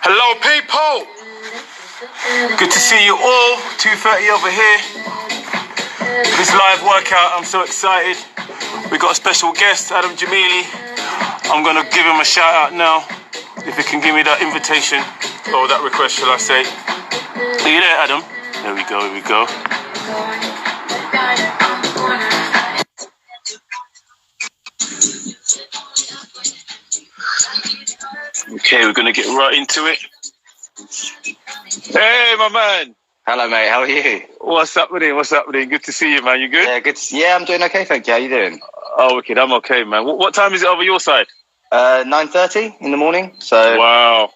Hello, people. Good to see you all. 2:30 over here. This live workout, I'm so excited. We got a special guest, Adam Gemili. I'm gonna give him a shout out now. If he can give me that invitation, or that request, shall I say. Are you there, Adam? There we go, here we go. Okay, we're gonna get right into it. Hey, my man. Hello, mate. How are you? What's happening? What's happening? Good to see you, man. You good? Yeah, good. Yeah, I'm doing okay, thank you. How you doing? Oh, wicked. I'm okay, man. What time is it over your side? 9:30 in the morning. So. Wow.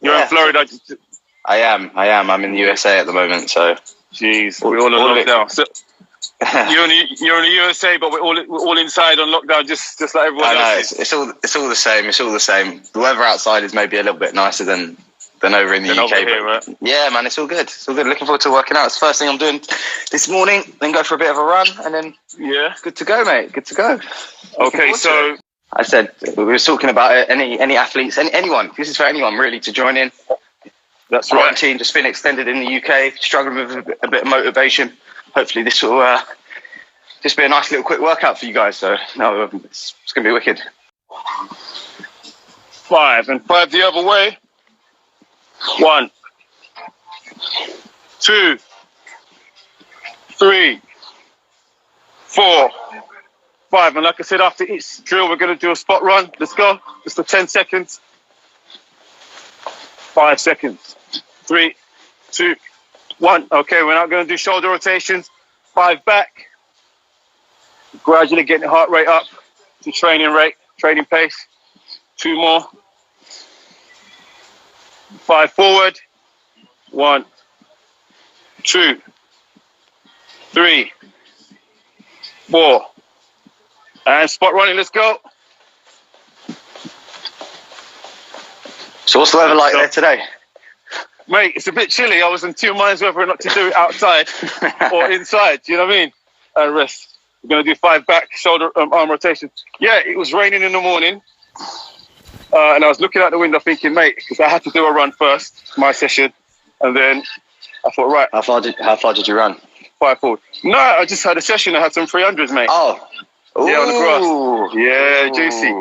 You're in Florida. I am. I'm in the USA at the moment. So. Jeez, we're all on lockdown. So, you're in the USA, but we're all inside on lockdown, just like everyone else. It's all the same. It's all the same. The weather outside is maybe a little bit nicer than over in the UK. Over here, right? Yeah, man, it's all good. It's all good. Looking forward to working out. It's the first thing I'm doing this morning. Then go for a bit of a run, and then good to go, mate. Good to go. Okay, so I said we were talking about it. Any athletes, anyone. This is for anyone really to join in. That's right. Quarantine just been extended in the UK. Struggling with a bit of motivation. Hopefully this will just be a nice little quick workout for you guys. So no, it's gonna be wicked. 5 and 5 the other way. 1, 2, 3, 4, 5. And like I said, after each drill, we're going to do a spot run. Let's go. Just for 10 seconds. 5 seconds. 3, 2, 1. Okay, we're not going to do shoulder rotations. 5 back. Gradually getting the heart rate up to training pace. 2 more. 5 forward. 1, 2, 3, 4. And spot running, let's go. So what's the weather like there today? Mate, it's a bit chilly. I was in 2 minds whether or not to do it outside or inside. Do you know what I mean? And rest. We're going to do 5 back, shoulder, arm rotation. Yeah, it was raining in the morning. And I was looking out the window thinking, mate, because I had to do a run first, my session. And then I thought, right. How far did you run? 5 forward. No, I just had a session. I had some 300s, mate. Oh. Ooh. Yeah, on the grass. Yeah, juicy.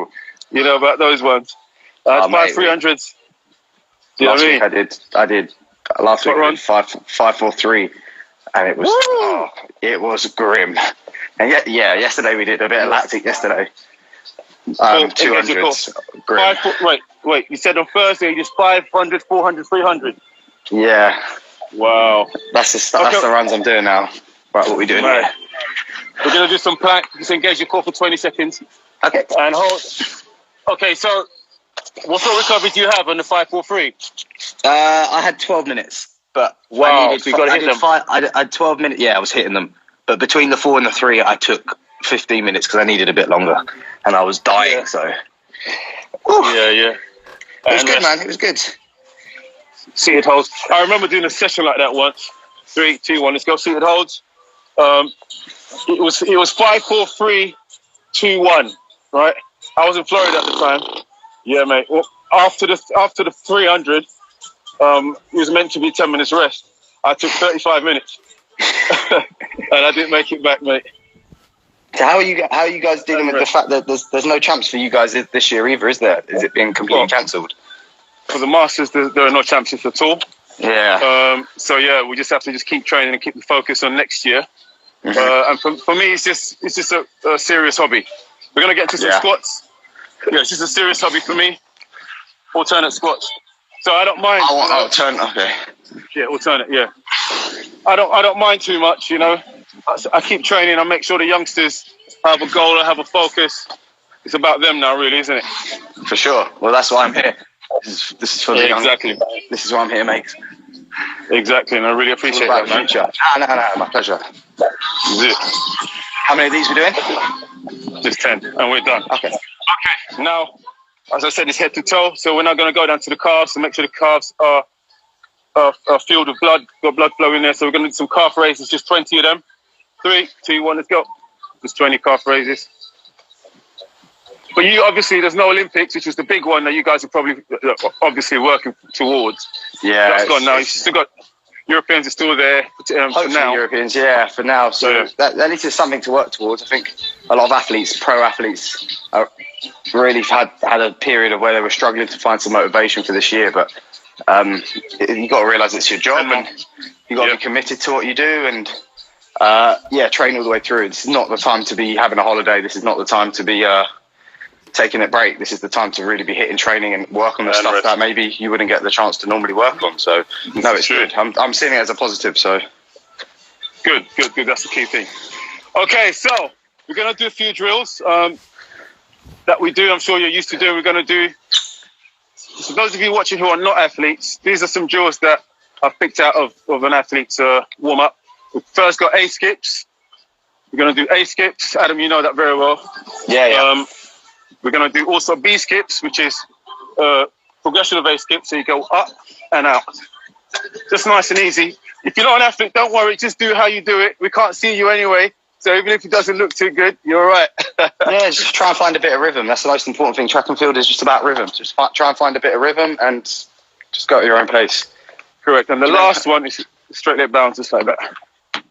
You know about those ones. I had 5 300s. Do you know what I mean? I did. Last week I did 5-4-3, and it was grim. And yesterday we did a bit of lactic yesterday. 200s. Grim. Wait. You said on Thursday you did 500, 400, 300. Yeah. Wow. That's the runs I'm doing now. Right, what are we doing here? We're gonna do some plank. Just engage your core for 20 seconds. Okay. And hold. Okay, so what sort of recovery do you have on the 5-4-3? I had 12 minutes, but wow. So you got to hit them. I had 12 minutes. Yeah, I was hitting them, but between the 4 and the 3, I took 15 minutes because I needed a bit longer, and I was dying. Yeah. So. Yeah. It was good, man. It was good. Seated holds. I remember doing a session like that once. 3, 2, 1. Let's go. Seated holds. It was 5-4-3, 2-1. Right. I was in Florida at the time. Yeah, mate. Well, after the 300, it was meant to be 10 minutes rest. I took 35 minutes, and I didn't make it back, mate. So how are you guys dealing with the fact that there's no champs for you guys this year either? Is there? Is it being completely cancelled? For the Masters, there are no championships at all. Yeah. So yeah, we just have to keep training and keep the focus on next year. Mm-hmm. And for me, it's just a serious hobby. We're gonna get to some squats. Yeah, it's just a serious hobby for me. Alternate squats. So I don't mind. Okay. Yeah, alternate. Yeah. I don't mind too much. You know, I keep training. I make sure the youngsters have a goal, have a focus. It's about them now, really, isn't it? For sure. Well, that's why I'm here. This is for the young. Exactly. This is why I'm here, mate. Exactly, and I really appreciate that, man. No, my pleasure. How many of these we doing? Just 10, and we're done. Okay. Now, as I said, it's head to toe, so we're not going to go down to the calves to make sure the calves are filled with blood, got blood flow in there. So we're going to do some calf raises, just 20 of them. 3, 2, 1, let's go. Just 20 calf raises. But you obviously, there's no Olympics, which was the big one that you guys are probably obviously working towards. Yeah, that's gone now. You still got Europeans are still there for now. Europeans, yeah, for now. So at least there's something to work towards. I think a lot of athletes, pro athletes, really had a period of where they were struggling to find some motivation for this year. But you got to realise it's your job, and you got to be committed to what you do, and train all the way through. This is not the time to be having a holiday. This is not the time to be taking a break. This is the time to really be hitting training and work on the stuff that maybe you wouldn't get the chance to normally work on. So no, it's good. I'm seeing it as a positive. So good. That's the key thing. Okay, so we're gonna do a few drills that we do. I'm sure you're used to doing. We're gonna do. So those of you watching who are not athletes, these are some drills that I've picked out of an athlete's warm up. We've first got A skips. We're gonna do A skips. Adam, you know that very well. Yeah. We're going to do also B skips, which is progression of A skips. So you go up and out. Just nice and easy. If you're not an athlete, don't worry. Just do how you do it. We can't see you anyway. So even if it doesn't look too good, you're all right. Yeah, just try and find a bit of rhythm. That's the most important thing. Track and field is just about rhythm. Just try and find a bit of rhythm and just go at your own pace. Correct. And the last one is straight leg bounce, just like that.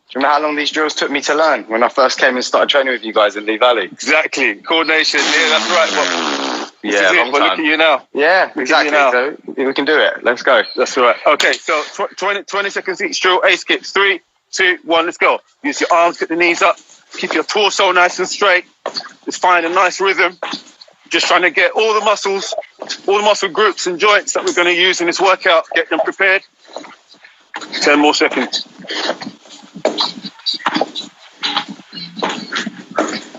Do you remember how long these drills took me to learn when I first came and started training with you guys in Lee Valley? Exactly. Coordination. Yeah, that's right. But look at you now. Yeah, exactly. So we can do it. Let's go. That's right. Okay, so 20 seconds each drill. A skips. 3, 2, 1, let's go. Use your arms, get the knees up. Keep your torso nice and straight. Just find a nice rhythm. Just trying to get all the muscle groups and joints that we're going to use in this workout, get them prepared. 10 more seconds.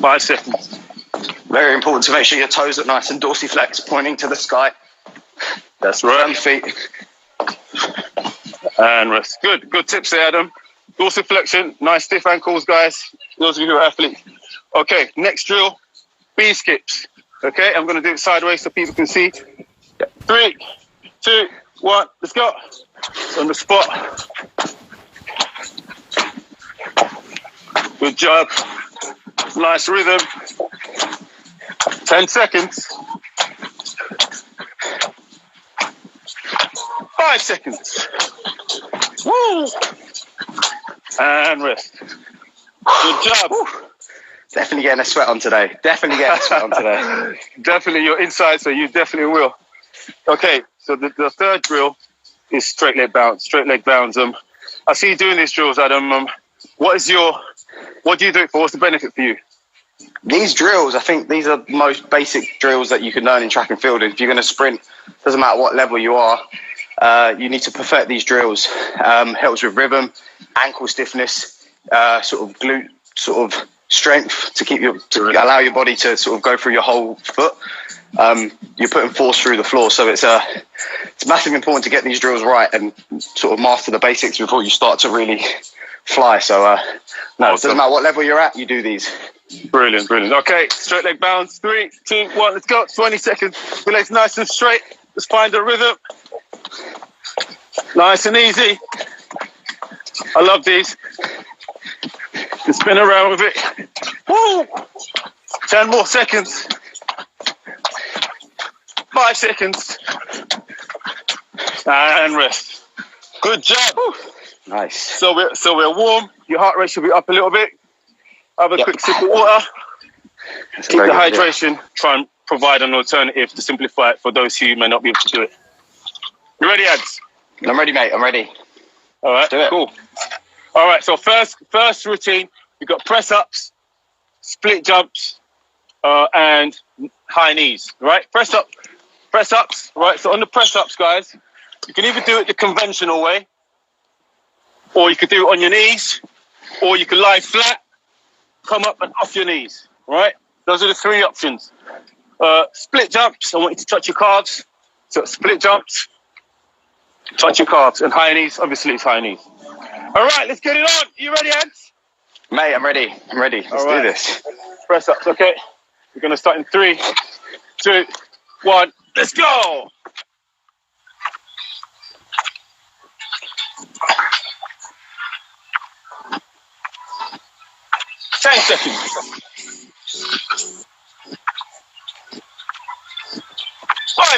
5 seconds. Very important to make sure your toes are nice and dorsiflex, pointing to the sky. That's right. Feet. And rest. Good tips there, Adam. Dorsiflexion, nice stiff ankles, guys. Those of you who are athletes. Okay, next drill, B skips. Okay, I'm going to do it sideways so people can see. 3, 2, 1, let's go. On the spot. Good job. Nice rhythm. 10 seconds. 5 seconds. Woo! And rest. Good job. Woo. Definitely getting a sweat on today. Definitely your inside, so you definitely will. Okay, so the third drill is straight leg bounce. Straight leg bounce. I see you doing these drills, Adam. What do you do it for? What's the benefit for you? These drills, I think these are the most basic drills that you can learn in track and field. If you're going to sprint, doesn't matter what level you are, you need to perfect these drills. Helps with rhythm, ankle stiffness, sort of glute, sort of strength to allow your body to sort of go through your whole foot. You're putting force through the floor, so it's massively important to get these drills right and sort of master the basics before you start to really fly. So it doesn't matter what level you're at, you do these. Brilliant. Okay, straight leg bounce. 3, 2, 1, let's go. 20 seconds. Your legs nice and straight. Just find the rhythm. Nice and easy. I love these. Just spin around with it. Woo! 10 more seconds. 5 seconds. And rest. Good job. Woo. Nice. So we're warm. Your heart rate should be up a little bit. Have a quick sip of water. Keep the hydration. Try and provide an alternative to simplify it for those who may not be able to do it. You ready, Ads? I'm ready, mate. I'm ready. All right. Do it. Cool. All right. So first routine, we've got press ups, split jumps, and high knees. Right. Press ups. Right. So on the press ups, guys, you can either do it the conventional way, or you could do it on your knees, or you could lie flat, come up and off your knees, right? Those are the 3 options. Split jumps, I want you to touch your calves. So split jumps, touch your calves. And high knees, obviously it's high knees. All right, let's get it on. You ready, Ants? Mate, I'm ready. Let's do this. Press ups, okay? We're going to start in 3, 2, 1, let's go! Seconds.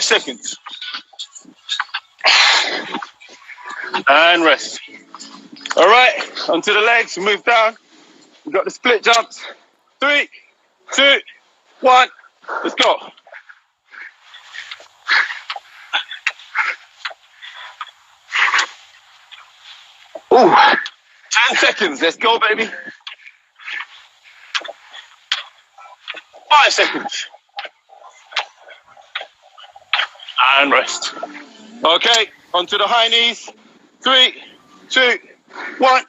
seconds. And rest. All right, onto the legs, move down. We've got the split jumps. 3, 2, 1, let's go. Ooh, 10 seconds, let's go, baby. 5 seconds. And rest. Okay, onto the high knees. 3, 2, 1,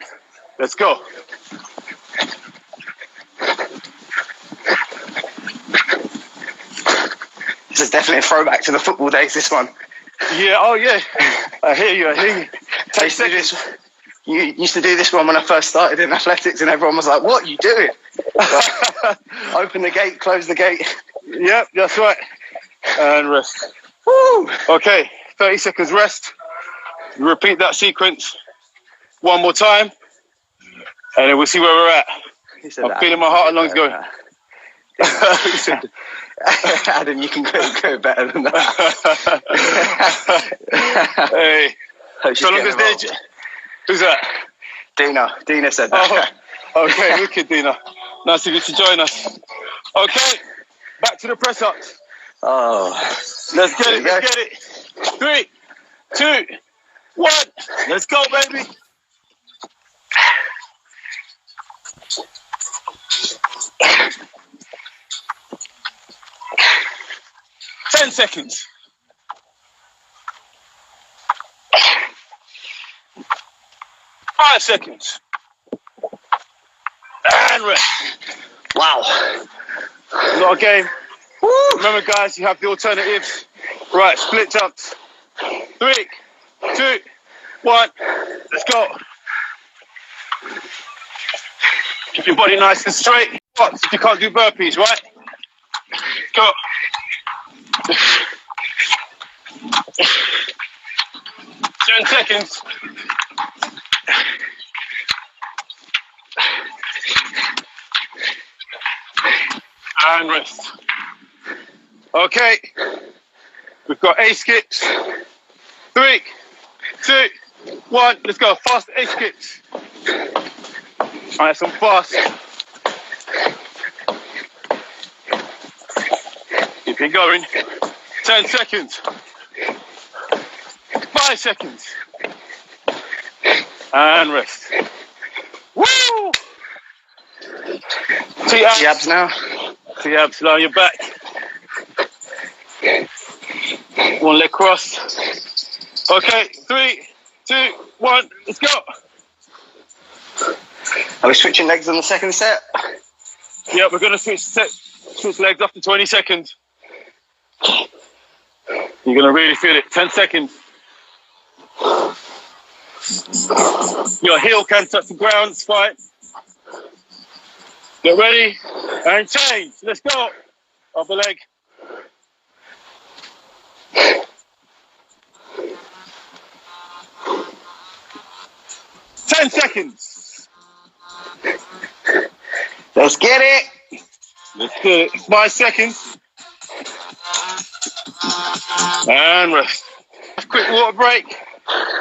let's go. This is definitely a throwback to the football days, this one. Yeah, oh yeah. I hear you. 10 seconds. You used to do this one when I first started in athletics, and everyone was like, what are you doing? Open the gate, close the gate. Yep, that's right. And rest. Woo! Okay, 30 seconds rest. Repeat that sequence one more time, and then we'll see where we're at. I'm feeling my heart and lungs going. Adam, you can go better than that. Hey, so long as they're... Who's that? Dina said that. Oh, okay, wicked, Dina. Nice of you to join us. Okay, back to the press ups. Oh, let's get it. 3, 2, 1. Let's go, baby. Ten seconds. 5 seconds. And rest. Wow. Not a game. Woo. Remember, guys, you have the alternatives. Right, split jumps. 3, 2, 1. Let's go. Keep your body nice and straight. If you can't do burpees, right? Go. 10 seconds. And rest. Okay. We've got A skips. 3, 2, 1. Let's go. Fast A skips. All right, some fast. Keep it going. 10 seconds. 5 seconds. And rest. Woo! T-abs now. T-abs, lie on your back. One leg cross. Okay, 3, 2, 1, let's go. Are we switching legs on the second set? Yeah, we're going to switch legs after 20 seconds. You're going to really feel it. 10 seconds. Your heel can touch the ground, it's fine. Get ready and change. Let's go. Upper leg. 10 seconds. Let's get it. Let's do it. 5 seconds. And rest. Quick water break.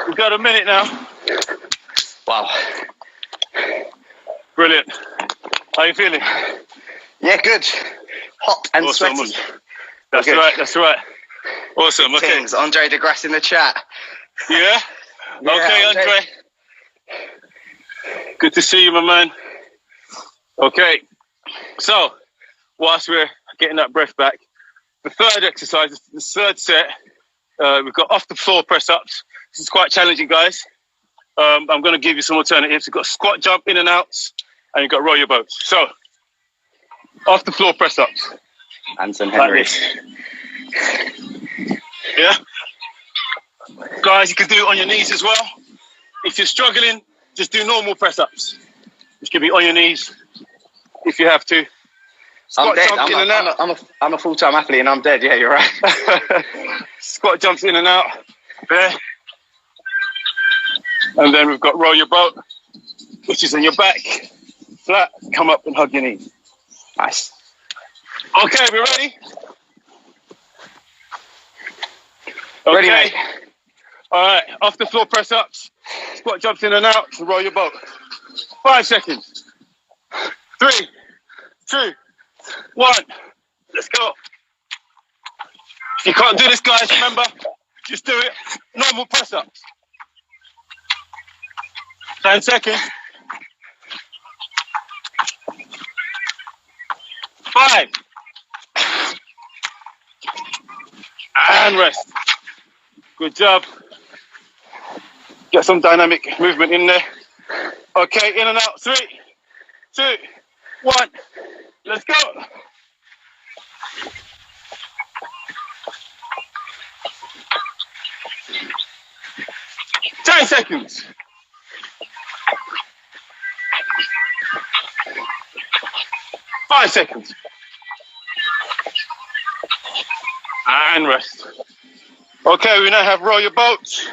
We've got a minute now. Wow. Brilliant. How are you feeling? Yeah, good. Hot and awesome. sweaty. That's good. right, that's right. Awesome, okay. Things. Andre DeGrasse in the chat. Yeah? Okay, Andre. Good to see you, my man. Okay, so whilst we're getting that breath back, the third exercise, the third set, we've got off the floor press ups. This is quite challenging, guys. I'm going to give you some alternatives. We've got squat jump in and outs, and you've got roll your boats. So, off the floor press ups. Anson Henry. Like this. Yeah? Guys, you can do it on your knees as well. If you're struggling, just do normal press ups. Which can be on your knees if you have to. Squat jumps in and out. I'm a full-time athlete and I'm dead. Yeah, you're right. Squat jumps in and out. There. And then we've got roll your boat, which is on your back. Flat. Come up and hug your knees. Nice. Okay, we ready? Ready, mate. All right, off the floor press ups, squat jumps in and out, roll your boat. 5 seconds. 3, 2, 1. Let's go. If you can't do this, guys, remember, just do it. Normal press ups. 10 seconds. 5. And rest. Good job. Get some dynamic movement in there. Okay, in and out. 3, 2, 1. Let's go. Ten seconds. 5 seconds. And rest. Okay, we now have roll your boats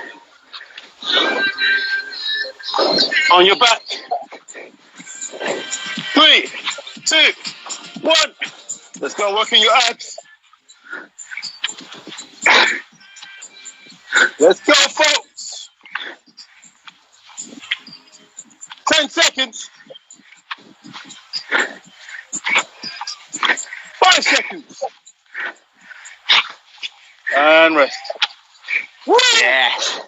on your back. 3, 2, 1. Let's go, working your abs. Let's go, folks. 10 seconds. 5 seconds. And rest. Woo! Yes.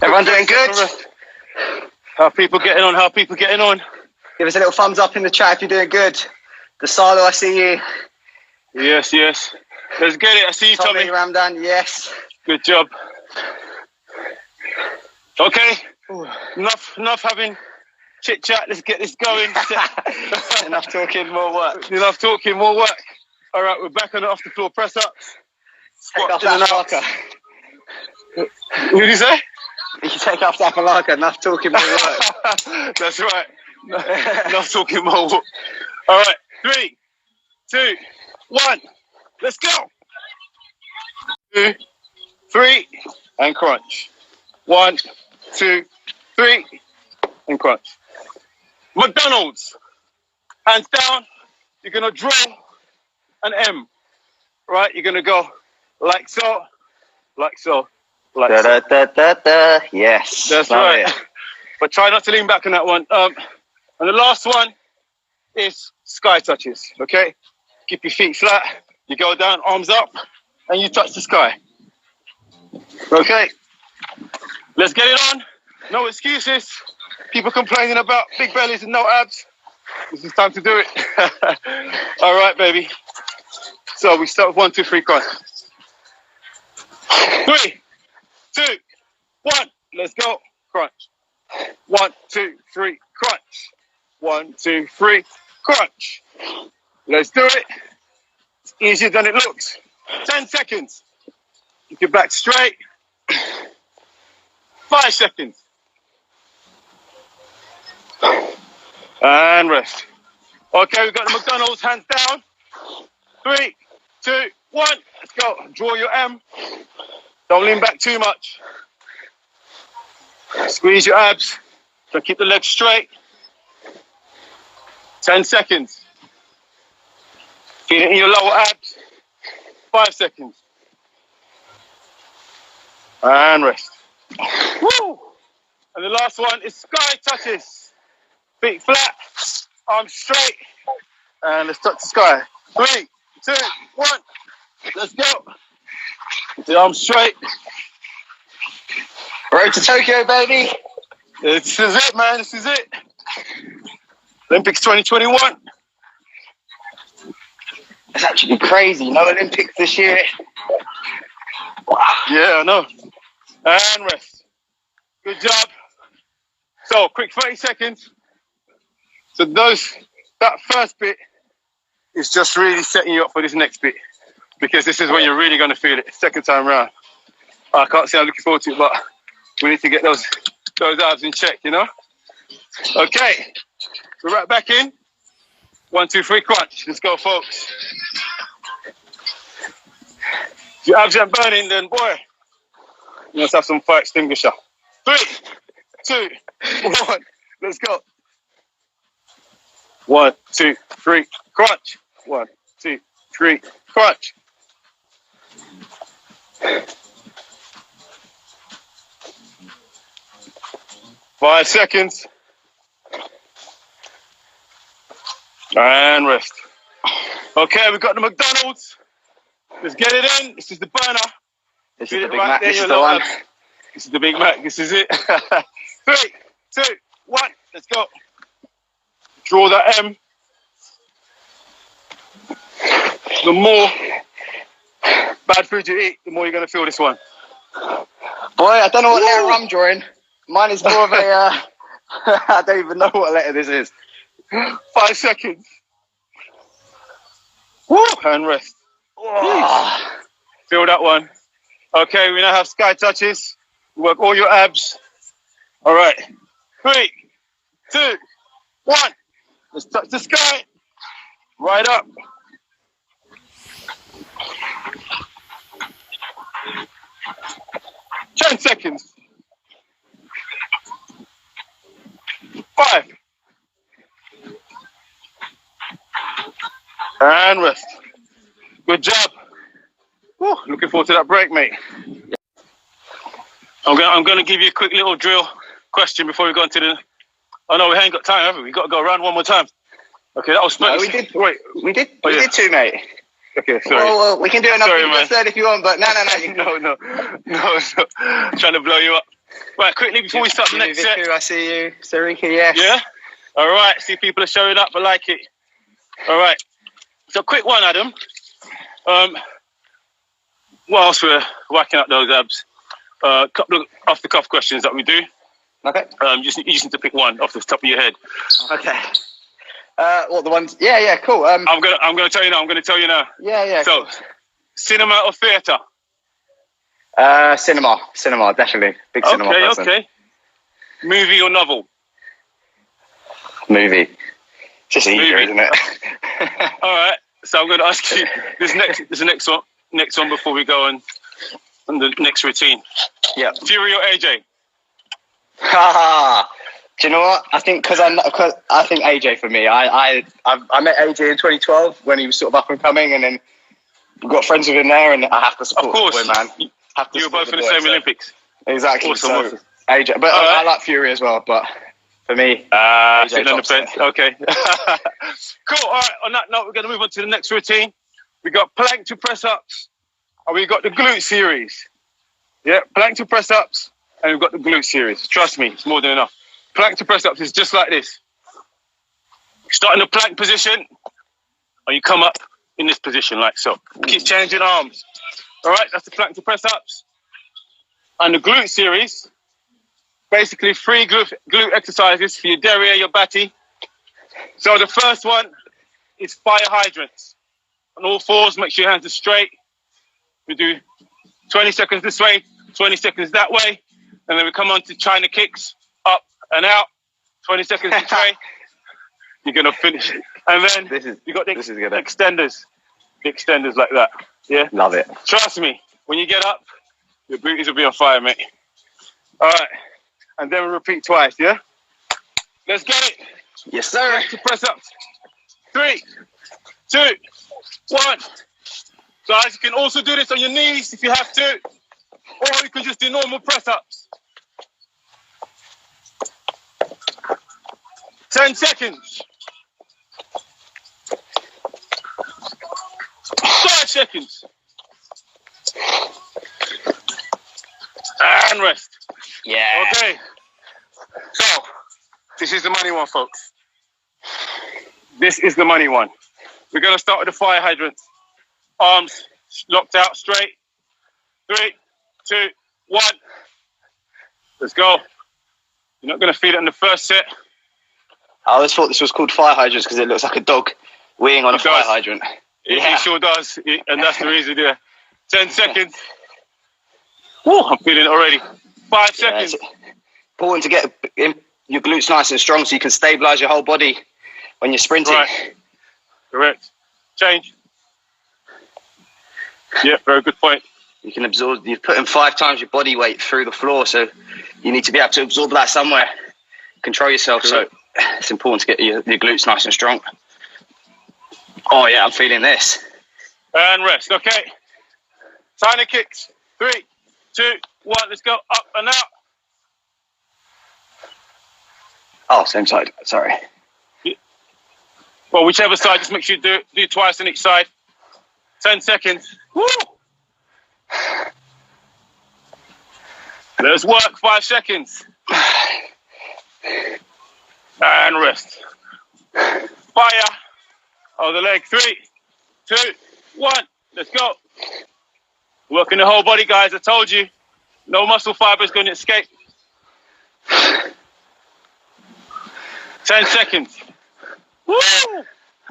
Everyone doing good? How people getting on? How people getting on? Give us a little thumbs up in the chat if you're doing good. The Silo, I see you. Yes, yes. Let's get it. I see you, Tommy. Ramdan, yes. Good job. Okay. Enough having chit chat. Let's get this going. Enough talking, more work. Enough talking, more work. All right, we're back on the off the floor press ups. Take off that marker. What did you say? You can take off that marker. Enough talking, more work. That's right. Enough talking, more work. All right, 3, 2, 1. Let's go. 2, 3, and crunch. 1, 2, 3, and crunch. McDonald's. Hands down. You're gonna draw an M. Right? You're gonna go like so, like so, like so. Da, da, da, da. Yes. That's right. But try not to lean back on that one. And the last one is sky touches. Okay? Keep your feet flat. You go down, arms up, and you touch the sky. Okay? Let's get it on. No excuses. People complaining about big bellies and no abs. This is time to do it. All right, baby. So we start with 1, 2, 3, crunch. 3, 2, 1. Let's go. Crunch. 1, 2, 3, crunch. 1, 2, 3, crunch. Let's do it. It's easier than it looks. 10 seconds. Keep your back straight. 5 seconds. And rest. Okay, we've got the McDonald's, hands down. 3, 2, 1. Let's go. Draw your M. Don't lean back too much. Squeeze your abs. So keep the legs straight. 10 seconds. Feel it in your lower abs. 5 seconds. And rest. Woo! And the last one is sky touches. Feet flat, arms straight, and let's touch the sky. 3, 2, 1. Let's go. The arms straight. Road to Tokyo, baby. This is it, man. This is it. Olympics 2021. It's actually crazy. No Olympics this year. Wow. Yeah, I know. And rest. Good job. So, quick 30 seconds. So that first bit is just really setting you up for this next bit, because this is when you're really going to feel it. Second time round. I can't say I'm looking forward to it, but we need to get those abs in check, you know? Okay, we're right back in. 1, 2, 3, crunch. Let's go, folks. If your abs aren't burning, then boy, you must have some fire extinguisher. 3, 2, 1, let's go. 1, 2, 3, crunch. 1, 2, 3, crunch. Five seconds. And rest. Okay, we've got the McDonald's. Let's get it in. This is the burner. This is the Big Mac. This is the one. This is the Big Mac. This is it. 3, 2, 1. Let's go. Draw that M. The more bad food you eat, the more you're going to feel this one. Boy, I don't know what letter I'm drawing. Mine is more of a... I don't even know what letter this is. 5 seconds. Woo! And rest. Feel that one. Okay, we now have sky touches. Work all your abs. All right. 3, 2, 1. Let's touch the sky. Right up. Ten seconds. 5. And rest. Good job. Woo, looking forward to that break, mate. I'm going to give you a quick little drill question before we go into the... Oh, no, we ain't got time, have we? We've got to go around one more time. Okay, that was... No, we did. Wait, we did two, mate. Okay, sorry. Well, we can do another third if you want, but no. No. Trying to blow you up. Right, quickly, before we start the next set. I see you. Sarika, yes. Yeah? All right, see people are showing up. I like it. All right. So, quick one, Adam. Whilst we're whacking up those abs, a couple of off-the-cuff questions that we do. Okay. You just need to pick one off the top of your head. Okay. What the ones? Yeah, cool. I'm gonna tell you now. Yeah. So, cool. Cinema or theatre? Cinema, definitely. Big cinema person. Okay. Movie or novel? Movie. Just easier, isn't it? All right. So I'm going to ask you this next one before we go on the next routine. Yeah. Fury or AJ? Do you know what? I think I think AJ for me. I met AJ in 2012 when he was sort of up and coming, and then we got friends with him there, and I have to support the boy, man. You were both in the same Olympics. Exactly. Awesome. AJ, but I like Fury as well. But for me, sitting on the fence. Okay. Cool. All right. On that note, we're going to move on to the next routine. We got plank to press ups, and we got the glute series. Yeah, plank to press ups, and we've got the glute series. Trust me, it's more than enough. Plank to press ups is just like this. Start in the plank position, and you come up in this position like so. Keep changing arms. All right, that's the plank to press ups. And the glute series, basically 3 glute exercises for your derriere, your batty. So the first one is fire hydrants. On all fours, make sure your hands are straight. We do 20 seconds this way, 20 seconds that way. And then we come on to China kicks, up and out, 20 seconds each way. You're going to finish. And then you got the extenders. The extenders like that. Yeah? Love it. Trust me, when you get up, your booties will be on fire, mate. All right. And then we repeat twice, yeah? Let's get it. Yes, sir. To press up. 3, 2, 1. Guys, you can also do this on your knees if you have to. Or you can just do normal press-ups. 10 seconds. 5 seconds. And rest. Yeah. Okay. So, this is the money one, folks. This is the money one. We're going to start with the fire hydrants. Arms locked out straight. 3, 2, 1. Let's go. You're not going to feel it in the first set. I always thought this was called fire hydrants because it looks like a dog weeing on a fire hydrant. It sure does. And that's the reason, yeah. 10 seconds. Woo, I'm feeling it already. 5 seconds. It's important to get your glutes nice and strong so you can stabilize your whole body when you're sprinting. Right. Correct. Change. Yeah, very good point. You can absorb, you're putting 5 times your body weight through the floor, so you need to be able to absorb that somewhere. Control yourself. Correct. So it's important to get your glutes nice and strong. Oh yeah, I'm feeling this. And rest, okay. China kicks. 3, 2, 1. Let's go. Up and out. Oh, same side. Sorry. Well, whichever side, just make sure you do twice on each side. 10 seconds. Woo! Let's work. 5 seconds. And rest. Fire. Oh, the leg. 3, 2, 1. Let's go. Working the whole body, guys. I told you. No muscle fiber is going to escape. 10 seconds. Woo!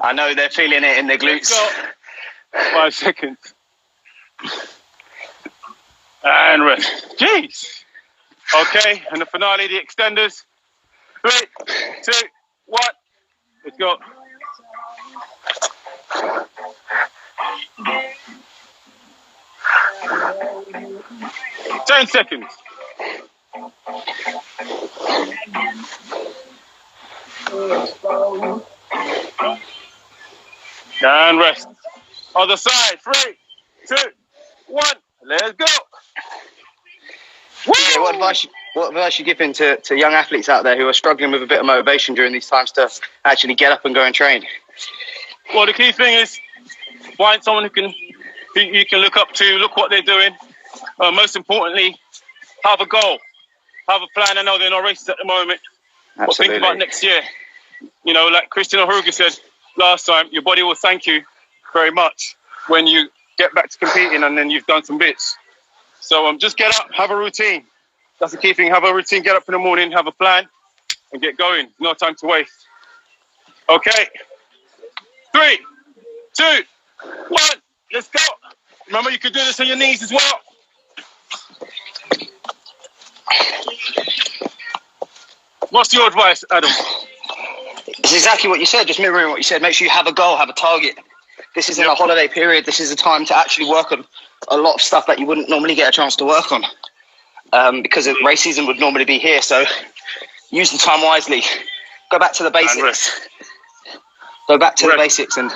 I know they're feeling it in their glutes. Let's go. 5 seconds. And rest. Jeez. Okay, and the finale, the extenders. 3, 2, 1. Let's go. Ten seconds. And rest. Other side. 3, 2, 1. Let's go. Yeah, what advice you giving to young athletes out there who are struggling with a bit of motivation during these times to actually get up and go and train? Well, the key thing is find someone who you can look up to, look what they're doing. Most importantly, have a goal, have a plan. I know there are no races at the moment, but think about next year. You know, like Christian O'Huruga said last time, your body will thank you very much when you get back to competing and then you've done some bits. So just get up, have a routine. That's the key thing. Have a routine, get up in the morning, have a plan, and get going. No time to waste. Okay. 3, 2, 1. Let's go. Remember, you can do this on your knees as well. What's your advice, Adam? It's exactly what you said, just mirroring what you said. Make sure you have a goal, have a target. This isn't a holiday period. This is a time to actually work on a lot of stuff that you wouldn't normally get a chance to work on because race season would normally be here. So use the time wisely. Go back to the basics. Go back to the basics and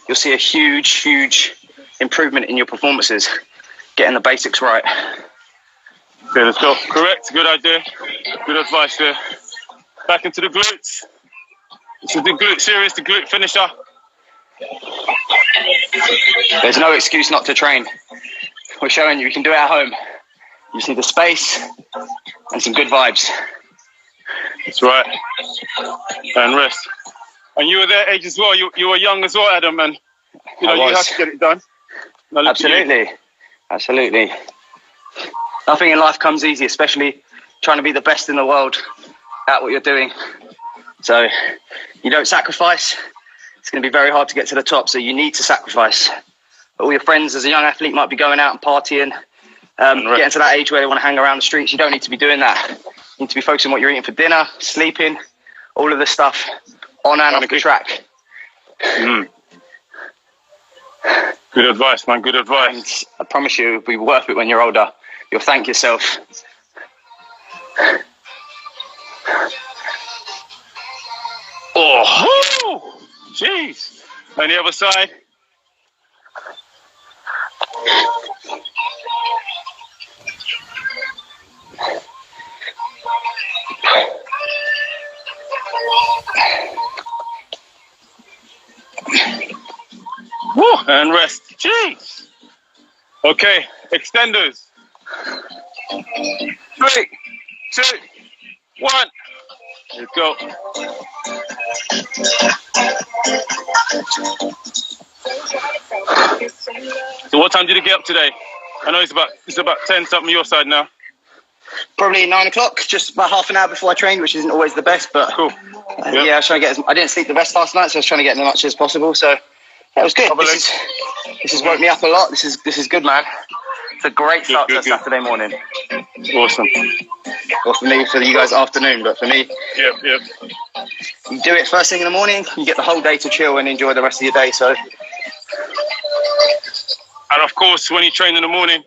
you'll see a huge, huge improvement in your performances. Getting the basics right. Okay, let's go. Correct. Good idea. Good advice there. Back into the glutes. This is the glute series, the glute finisher. There's no excuse not to train. We're showing you can do it at home. You just need the space and some good vibes. That's right. And rest. And you were their age as well. You were young as well, Adam, and you have to get it done. Absolutely. Absolutely. Nothing in life comes easy, especially trying to be the best in the world at what you're doing. So you don't sacrifice, it's going to be very hard to get to the top. So you need to sacrifice. All your friends as a young athlete might be going out and partying, getting to that age where they want to hang around the streets. You don't need to be doing that. You need to be focusing on what you're eating for dinner, sleeping, all of this stuff on and off the track. Mm. Good advice, man. Good advice. And I promise you, it'll be worth it when you're older. You'll thank yourself. Oh, jeez. And the other side. Woo, and rest. Jeez. Okay, extenders. 3, 2, 1. Let's go. So what time did you get up today? I know it's about 10 something your side now. Probably 9 o'clock, just about half an hour before I trained, which isn't always the best, but cool. Yeah, I was trying to get I didn't sleep the best last night, so I was trying to get as much as possible. So that was good. This has woke me up a lot. This is good, man. It's a great start to a Saturday morning. Awesome. Well, for you guys, afternoon, but for me, yep. You do it first thing in the morning, you get the whole day to chill and enjoy the rest of your day. So, and of course, when you train in the morning,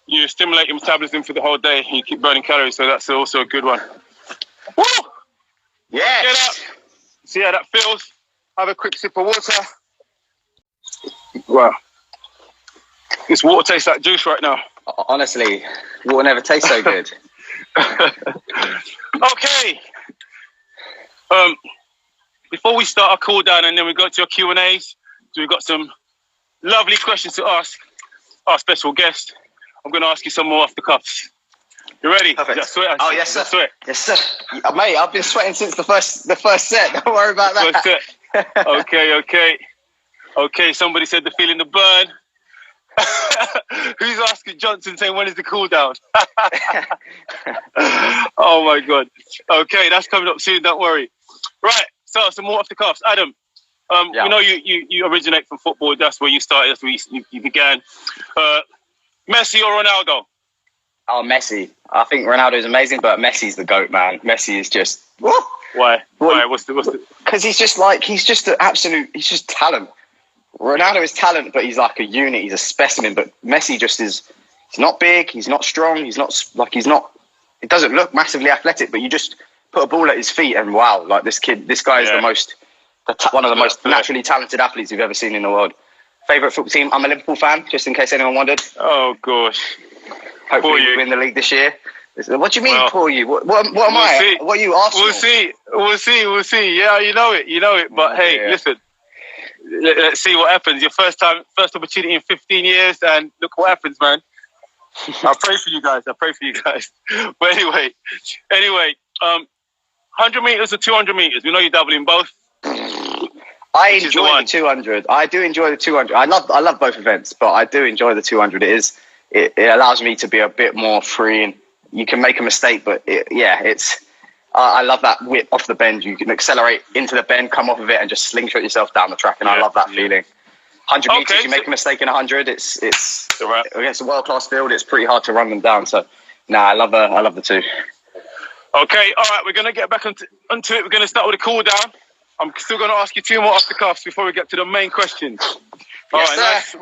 you stimulate your metabolism for the whole day. And you keep burning calories, so that's also a good one. Woo! Yeah. Get up. See how that feels. Have a quick sip of water. Wow. This water tastes like juice right now. Honestly, water never tastes so good. Okay. Before we start our cool down and then we go to your Q&As, so we've got some lovely questions to ask our special guest. I'm going to ask you some more off the cuffs. You ready? Perfect. Sweat? Oh, yes, sir. Sweat. Yes, sir. Mate, I've been sweating since the first set. Don't worry about that. First set. Okay, somebody said they're feeling the burn. Who's asking Johnson saying when is the cool down? Oh my God. Okay, that's coming up soon, don't worry. Right, so some more off the cuffs. Adam, we know you originate from football, that's where you started, that's where you began. Messi or Ronaldo? Oh, Messi. I think Ronaldo is amazing, but Messi's the GOAT, man. Messi is just... Whoa. Why? What's the? Because he's just talent. Ronaldo is talent, but he's like a unit. He's a specimen. But Messi just is. He's not big. He's not strong. He's not. It doesn't look massively athletic, but you just put a ball at his feet, and wow, like this guy is one of the most naturally talented athletes you've ever seen in the world. Favorite football team? I'm a Liverpool fan, just in case anyone wondered. Oh gosh. Hopefully we win the league this year. What do you mean, poor you? What am I? See. What are you, Arsenal? We'll see. Yeah, you know it. But hey, listen. Let's see what happens. Your first opportunity in 15 years, and look what happens, man. I pray for you guys. But anyway, 100 meters or 200 meters? We know you're doubling both. I enjoy the 200. I do enjoy the 200. I love both events, but I do enjoy the 200. It allows me to be a bit more free, and you can make a mistake, but I love that whip off the bend. You can accelerate into the bend, come off of it, and just slingshot yourself down the track. And I love that feeling. 100 meters, you make a mistake in 100. It's against a world-class field. It's pretty hard to run them down. So, I love the two. Okay, all right. We're gonna get back onto it. We're gonna start with a cool down. I'm still gonna ask you two more off the cuffs before we get to the main questions. All right, nice.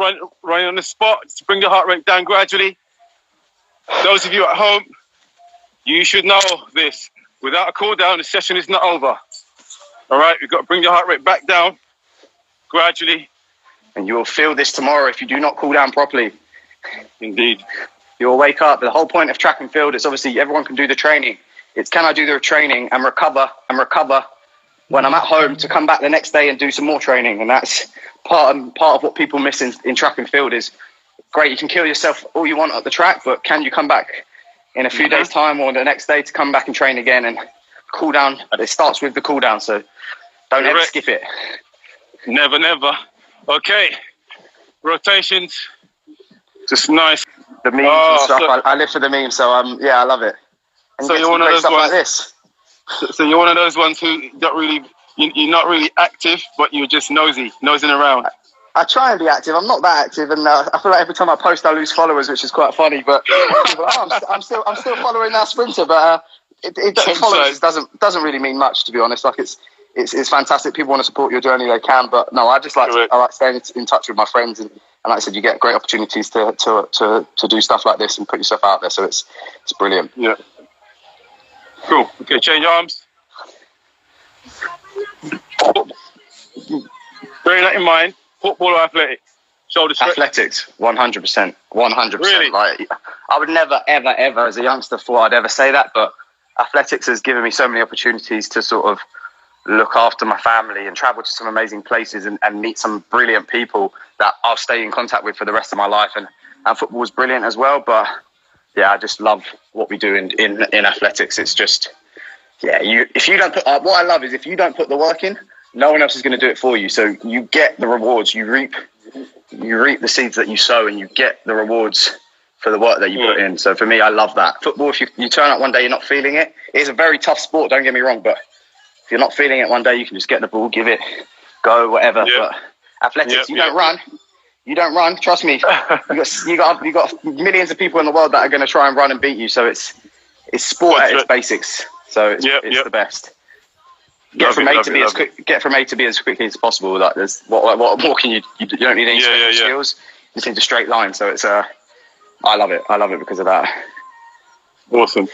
Running on the spot. Just bring the heart rate down gradually. Those of you at home, you should know this. Without a cool down, the session is not over. All right, we've got to bring your heart rate back down gradually. And you will feel this tomorrow if you do not cool down properly. Indeed. You will wake up. The whole point of track and field is obviously everyone can do the training. It's can I do the training and recover when I'm at home to come back the next day and do some more training. And that's part of what people miss in track and field is great. You can kill yourself all you want at the track, but can you come back in a few days' time or the next day to come back and train again and cool down? It starts with the cool down, so don't ever skip it. Never. Okay. Rotations. Just nice. The memes and stuff. I live for the memes, so I love it. And so you're one of those stuff ones like this. So you're one of those ones who you're not really active, but you're just nosing around. I try and be active. I'm not that active, and I feel like every time I post, I lose followers, which is quite funny. But I'm still following that sprinter. But followers doesn't really mean much, to be honest. Like it's fantastic. People want to support your journey, they can. But no, I just I like staying in touch with my friends, and like I said, you get great opportunities to do stuff like this and put yourself out there. So it's brilliant. Yeah. Cool. Okay, change arms. Bearing that in mind. Football or athletics? Shoulder stretch? Athletics, 100%. 100%. Really? Like, I would never, ever, ever, as a youngster, thought I'd ever say that, but athletics has given me so many opportunities to sort of look after my family and travel to some amazing places and meet some brilliant people that I'll stay in contact with for the rest of my life. And football is brilliant as well, but yeah, I just love what we do in athletics. It's just, if you don't put, what I love is if you don't put the work in, no one else is going to do it for you. So you get the rewards. You reap the seeds that you sow, and you get the rewards for the work that you put in. So for me, I love that. Football, if you turn up one day, you're not feeling it. It's a very tough sport, don't get me wrong. But if you're not feeling it one day, you can just get the ball, give it, go, whatever. Yep. But athletics, you don't run. You don't run. Trust me. You got millions of people in the world that are going to try and run and beat you. So it's sport at its basics. So it's the best. Get from A to B as quickly as possible. Like there's what more can you don't need any special skills. You just need a straight line. So it's I love it. I love it because of that. Awesome.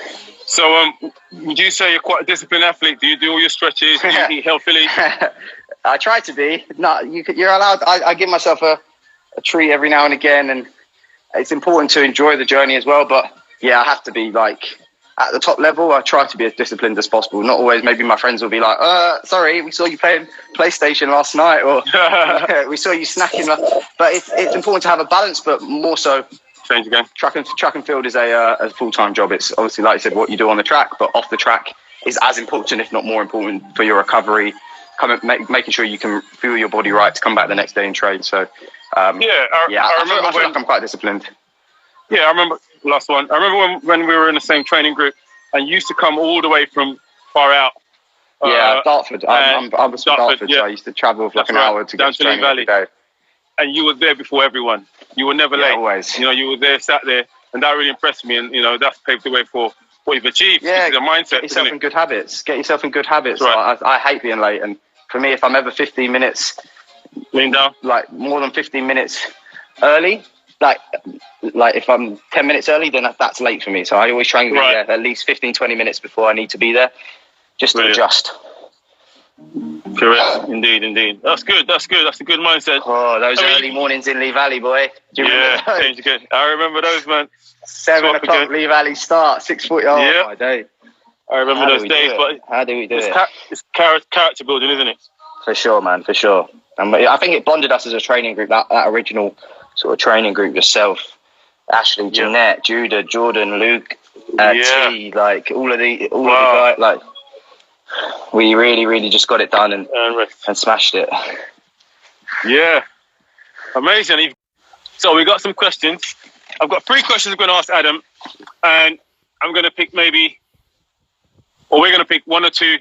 So would you say you're quite a disciplined athlete? Do you do all your stretches? Do you eat healthily? I try to be. No, you're allowed. I give myself a treat every now and again, and it's important to enjoy the journey as well. But yeah, I have to be like at the top level. I try to be as disciplined as possible. Not always. Maybe my friends will be like, sorry, we saw you playing PlayStation last night, or we saw you snacking. But it's important to have a balance, but more so. Change again. Track and field is a full-time job. It's obviously, like you said, what you do on the track, but off the track is as important, if not more important, for your recovery. Making sure you can feel your body right to come back the next day and train. So, I feel like I'm quite disciplined. Yeah, I remember last one. I remember when we were in the same training group, and you used to come all the way from far out. Dartford. I was from Dartford, so I used to travel for like an hour to get to training every day. And you were there before everyone. You were never late. Always. You know, you were there, sat there, and that really impressed me. And that's paved the way for what you've achieved. Yeah, the mindset. Get yourself in good habits. Right. I hate being late, and for me, if I'm ever 15 minutes, lean down, like more than 15 minutes early, like if I'm 10 minutes early, then that's late for me. So I always try and be there at least 15, 20 minutes before I need to be there, just to adjust. Correct. Indeed. That's good. That's a good mindset. Oh, those early mornings in Lee Valley, boy. Do you remember those? Good. I remember those, man. 7 o'clock Lee Valley start, 6:40. Oh, my day. I remember those days. But how do we do it? It's character building, isn't it? For sure, man. For sure. And I think it bonded us as a training group. That original sort of training group. Yourself, Ashley, Jeanette, Judah, Jordan, Luke, T. Like all of the guys. Like we really, really just got it done and smashed it. Yeah, amazing. So we got some questions. I've got 3 questions I'm going to ask Adam, and I'm going to pick we're going to pick 1 or 2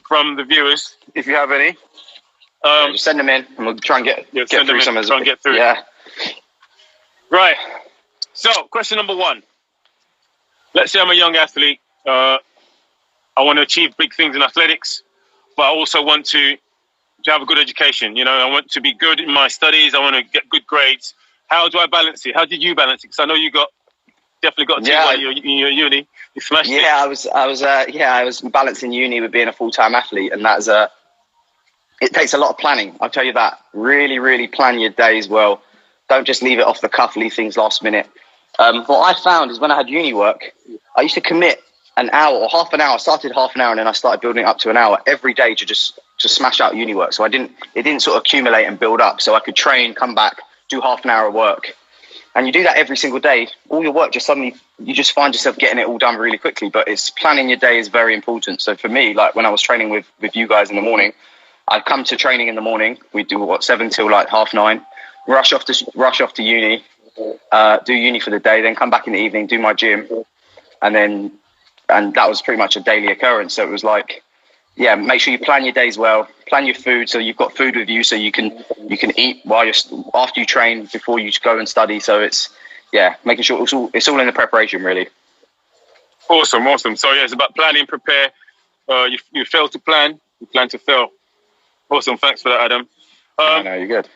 from the viewers, if you have any. Just send them in, and we'll try and get through some of them. Yeah. Right. So, question number 1. Let's say I'm a young athlete. I want to achieve big things in athletics, but I also want to have a good education. I want to be good in my studies. I want to get good grades. How do I balance it? How did you balance it? Because I know you definitely got in your uni. You smashed it. I was balancing uni with being a full-time athlete, and that's it takes a lot of planning. I'll tell you that. Really, really plan your days well. Don't just leave it off the cuff, leave things last minute. What I found is when I had uni work, I used to commit an hour or half an hour. I started half an hour, and then I started building it up to an hour every day to just smash out uni work. So it didn't sort of accumulate and build up. So I could train, come back, do half an hour of work. And you do that every single day. All your work you just find yourself getting it all done really quickly. But it's planning your day is very important. So for me, like when I was training with you guys in the morning, I'd come to training in the morning. We'd do 7 till like 9:30. Rush off to uni, do uni for the day, then come back in the evening, do my gym, and that was pretty much a daily occurrence. So it was like, make sure you plan your days well, plan your food so you've got food with you so you can eat after you train, before you go and study. So it's making sure it's all in the preparation, really. Awesome. So it's about planning, prepare. You fail to plan, you plan to fail. Awesome. Thanks for that, Adam. No, you're good.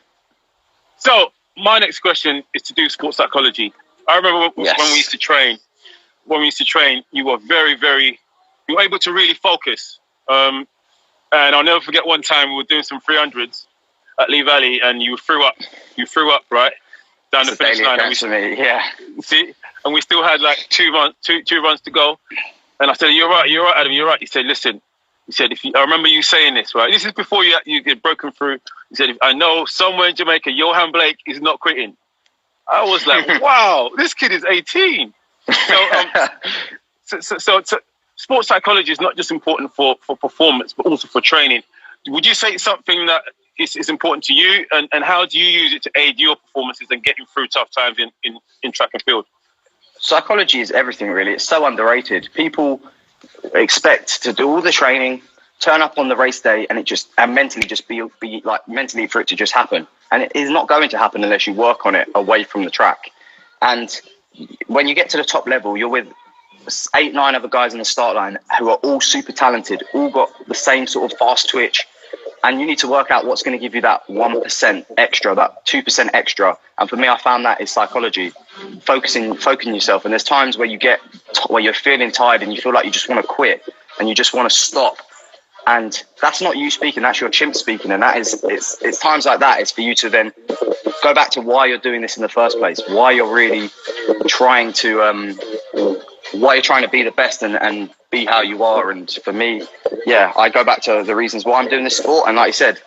So my next question is to do sports psychology. I remember when we used to train. You were very, very. You were able to really focus. And I'll never forget one time we were doing some 300s at Lee Valley, and you threw up. Right down the finish line. See, and we still had like two runs to go. And I said, "You're right, Adam. You're right." He said, "Listen." He said, I remember you saying this, right? This is before you get broken through. He said, I know somewhere in Jamaica, Johan Blake is not quitting. I was like, wow, this kid is 18. So sports psychology is not just important for performance, but also for training. Would you say it's something that is important to you? And how do you use it to aid your performances and getting through tough times in track and field? Psychology is everything, really. It's so underrated. People expect to do all the training, turn up on the race day, and mentally just be mentally for it to just happen. And it is not going to happen unless you work on it away from the track. And when you get to the top level, you're with 8, 9 other guys on the start line who are all super talented, all got the same sort of fast twitch. And you need to work out what's going to give you that 1% extra, that 2% extra. And for me, I found that is psychology, focusing yourself. And there's times where you're feeling tired and you feel like you just want to quit and you just want to stop. And that's not you speaking, that's your chimp speaking. And that is, it's times like that, it's for you to then go back to why you're doing this in the first place, why you're really trying to be the best and be how you are. And for me, yeah, I go back to the reasons why I'm doing this sport. And like you said,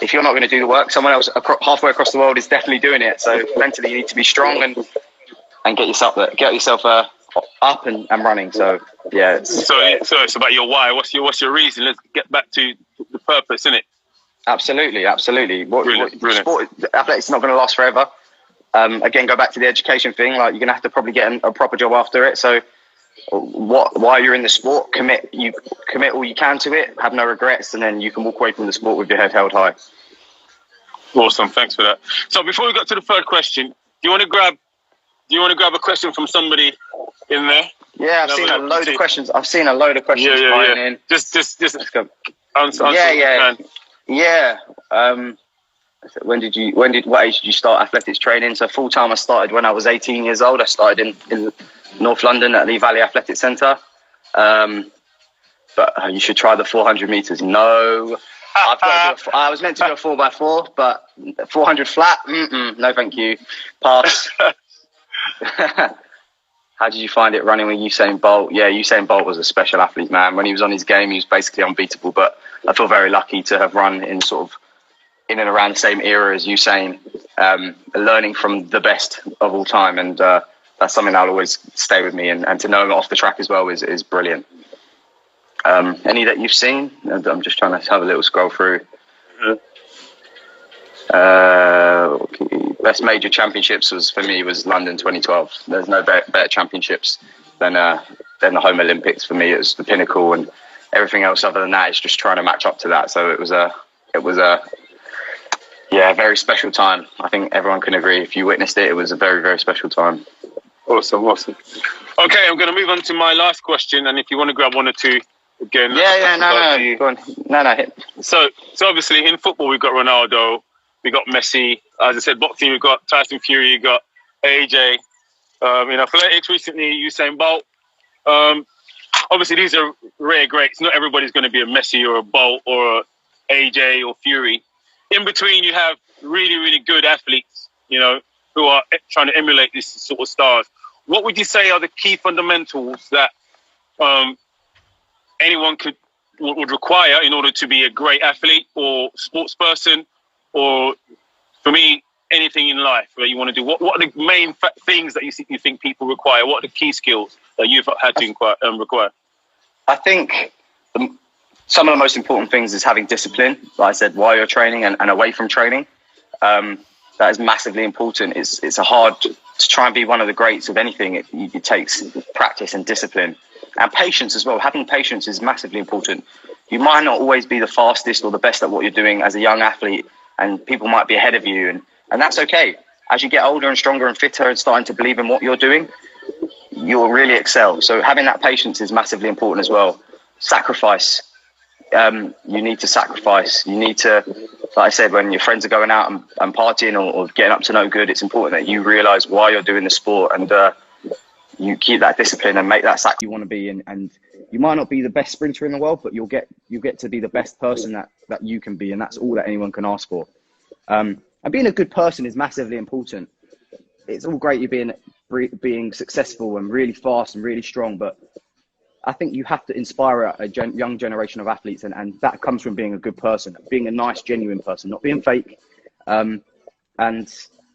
if you're not going to do the work, someone else halfway across the world is definitely doing it. So mentally, you need to be strong and get yourself up and running. So yeah. So it's about your why. What's your reason? Let's get back to the purpose, isn't it? Absolutely. Brilliant. Sport, athletics is not going to last forever. Again, go back to the education thing. Like, you're going to have to probably get a proper job after it. So while you're in the sport, commit all you can to it, have no regrets, and then you can walk away from the sport with your head held high. Awesome, thanks for that. So before we got to the third question, do you want to grab a question from somebody in there? Yeah, I've seen a load of questions. Flying in. Just let's go. Answer Yeah. What age did you start athletics training? So full time I started when I was 18 years old. I started in North London at Lee Valley Athletic Centre. But you should try the 400 meters. No, I was meant to do a 4x4, but 400 flat. No, thank you. Pass. How did you find it running with Usain Bolt? Yeah, Usain Bolt was a special athlete, man. When he was on his game, he was basically unbeatable. But I feel very lucky to have run in and around the same era as Usain, learning from the best of all time. And that's something that'll always stay with me. And to know him off the track as well is brilliant. Any that you've seen? I'm just trying to have a little scroll through. Best major championships was London 2012. There's no better championships than the home Olympics. For me, it was the pinnacle, and everything else other than that is just trying to match up to that. So it was a very special time. I think everyone can agree. If you witnessed it, it was a very, very special time. Awesome. Okay, I'm going to move on to my last question, and if you want to grab one or two again. No. Go on. No. Hit. So obviously in football we've got Ronaldo, we got Messi. As I said, boxing we've got Tyson Fury, you got AJ. In athletics recently, Usain Bolt. Obviously these are rare greats. Not everybody's going to be a Messi or a Bolt or a AJ or Fury. In between, you have really, really good athletes, who are trying to emulate these sort of stars. What would you say are the key fundamentals that anyone would require in order to be a great athlete or sports person, or for me, anything in life that you want to do? What are the main things that you think people require? What are the key skills that you've had to require? I think some of the most important things is having discipline, like I said, while you're training and away from training. That is massively important. It's hard to try and be one of the greats of anything. It takes practice and discipline and patience as well. Having patience is massively important. You might not always be the fastest or the best at what you're doing as a young athlete, and people might be ahead of you, and that's okay. As you get older and stronger and fitter and starting to believe in what you're doing, you'll really excel. So having that patience is massively important as well. Sacrifice. You need to sacrifice. You need to, like I said, when your friends are going out and partying or getting up to no good, it's important that you realise why you're doing the sport, and you keep that discipline and make that sacrifice you want to be in. And you might not be the best sprinter in the world, but you get to be the best person that you can be, and that's all that anyone can ask for. And being a good person is massively important. It's all great you being successful and really fast and really strong, but I think you have to inspire a young generation of athletes, and that comes from being a good person, being a nice, genuine person, not being fake. And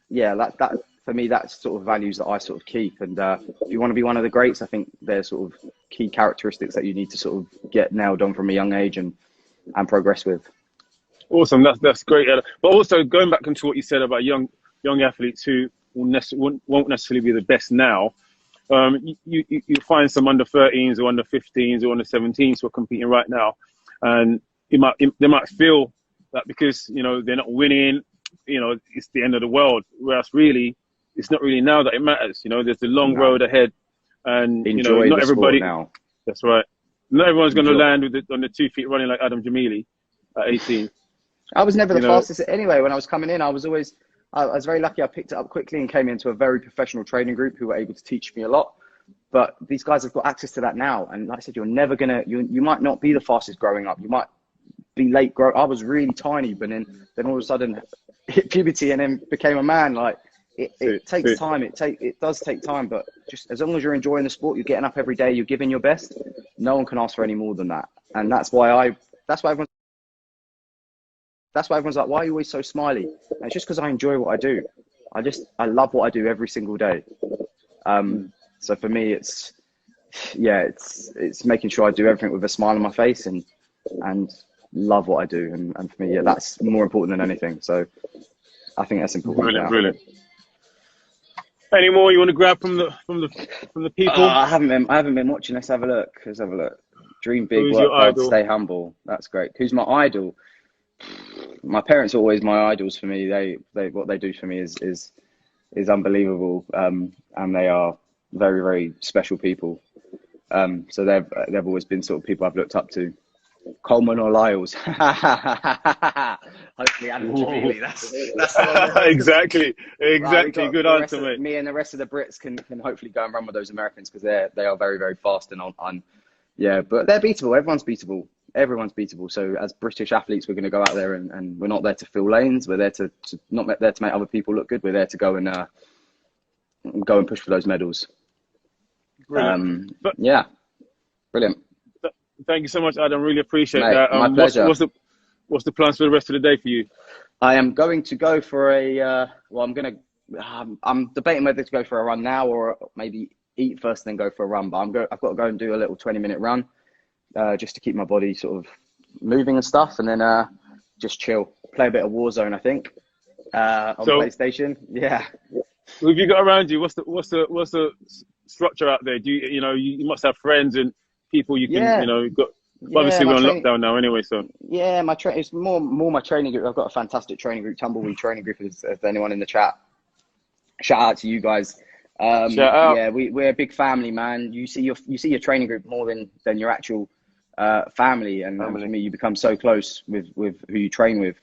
yeah, that for me, that's sort of values that I sort of keep. And if you want to be one of the greats, I think there's sort of key characteristics that you need to sort of get nailed on from a young age and progress with. Awesome, that's great. But also going back into what you said about young athletes who won't necessarily be the best now. You find some under 13s or under 15s or under 17s who are competing right now, and they might feel that because they're not winning, it's the end of the world. Whereas really, it's not really now that it matters. There's a long road ahead, and not everybody. Now. That's right. Not everyone's going to land on the 2 feet running like Adam Gemili at 18. I was never the fastest anyway. When I was coming in, I was very lucky. I picked it up quickly and came into a very professional training group who were able to teach me a lot. But these guys have got access to that now. And like I said, you're never going to, you might not be the fastest growing up. You might be late growing. I was really tiny, but then all of a sudden hit puberty and then became a man. Like it takes time. It does take time, but just as long as you're enjoying the sport, you're getting up every day, you're giving your best. No one can ask for any more than that. And that's why everyone's like, why are you always so smiley? And it's just because I enjoy what I do. I love what I do every single day. So for me, it's making sure I do everything with a smile on my face and love what I do. And for me, yeah, that's more important than anything. So I think that's important. Brilliant. Any more you want to grab from the people? I haven't been watching. Let's have a look. Dream big, Who's work your hard, idol? stay humble. That's great. Who's my idol? My parents are always my idols for me. They what they do for me is unbelievable. And they are very, very special people. So they've always been sort of people I've looked up to. Coleman or Lyles? Hopefully Adam Gemili. That's Exactly. Right, Good answer, mate. Me and the rest of the Brits can hopefully go and run with those Americans because they are very, very fast and on. Yeah, but they're beatable. Everyone's beatable. So as British athletes, we're going to go out there and we're not there to fill lanes. We're there to not there to make other people look good. We're there to go and push for those medals. Brilliant. Yeah, brilliant. Thank you so much, Adam. Really appreciate Mate, that. my pleasure. What's the plans for the rest of the day for you? I am going to go for I'm debating whether to go for a run now or maybe eat first and then go for a run. But I've got to go and do a little 20-minute run just to keep my body sort of moving and stuff, and then just chill, play a bit of Warzone, I think, on PlayStation. Yeah. Who have you got around you? What's the structure out there? Do you must have friends and people you can got. Obviously, we're on lockdown now anyway, so. Yeah, it's more my training group. I've got a fantastic training group, Tumbleweed training group, if anyone in the chat. Shout out to you guys. Shout out. Yeah, we're a big family, man. You see your training group more than your actual family, and for me, you become so close with who you train with.